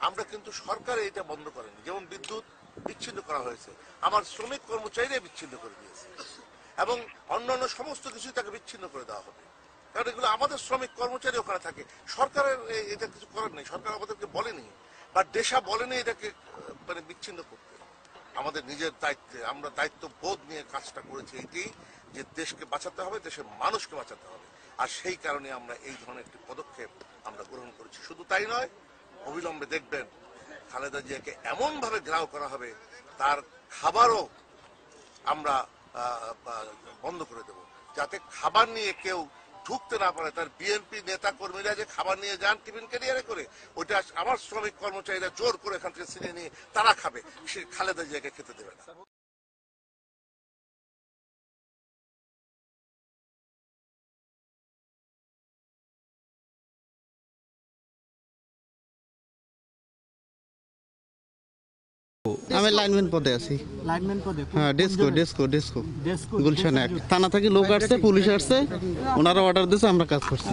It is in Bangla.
আমরা কিন্তু সরকার এটা বন্ধ করেনি। যেমন বিদ্যুৎ বিচ্ছিন্ন করা হয়েছে, আমার শ্রমিক কর্মচারীরা বিচ্ছিন্ন করে দিয়েছে, এবং অন্যান্য সমস্ত কিছুই তাকে বিচ্ছিন্ন করে দেওয়া হবে, কারণ এগুলো আমাদের শ্রমিক কর্মচারী ওখানে থাকে। সরকারের এটা কিছু করার নেই, সরকার আমাদেরকে বলেনি বা দেশা বলেনি এটাকে মানে বিচ্ছিন্ন করতে। আমাদের নিজের দায়িত্বে আমরা দায়িত্ব বোধ নিয়ে কাজটা করেছি, এইটাই যে দেশকে বাঁচাতে হবে, দেশের মানুষকে বাঁচাতে হবে, আর সেই কারণে আমরা এই ধরনের একটি পদক্ষেপ আমরা গ্রহণ করেছি। শুধু তাই নয়, অবিলম্বে দেখবেন খালেদা জিয়াকে এমন ভাবে ঘেরাও করা হবে, তার খাবারও আমরা বন্ধ করে দেব, যাতে খাবার নিয়ে কেউ ঢুকতে না পারে। তার বিএনপি নেতা কর্মীরা যে খাবার নিয়ে যান টিফিন ক্যারিয়ারে করে, ওইটা আমার শ্রমিক কর্মচারীরা জোর করে এখান থেকে ছিনিয়ে নিয়ে তারা খাবে, সে খালেদা জিয়াকে খেতে দেবে না। আমি লাইনম্যান পদে আছি। লাইনম্যান পদে? হ্যাঁ, ডেস্কো গুলশান এক থানা থেকে লোক আসছে, পুলিশ আসছে, ওনারা অর্ডার দিয়েছে, আমরা কাজ করছি।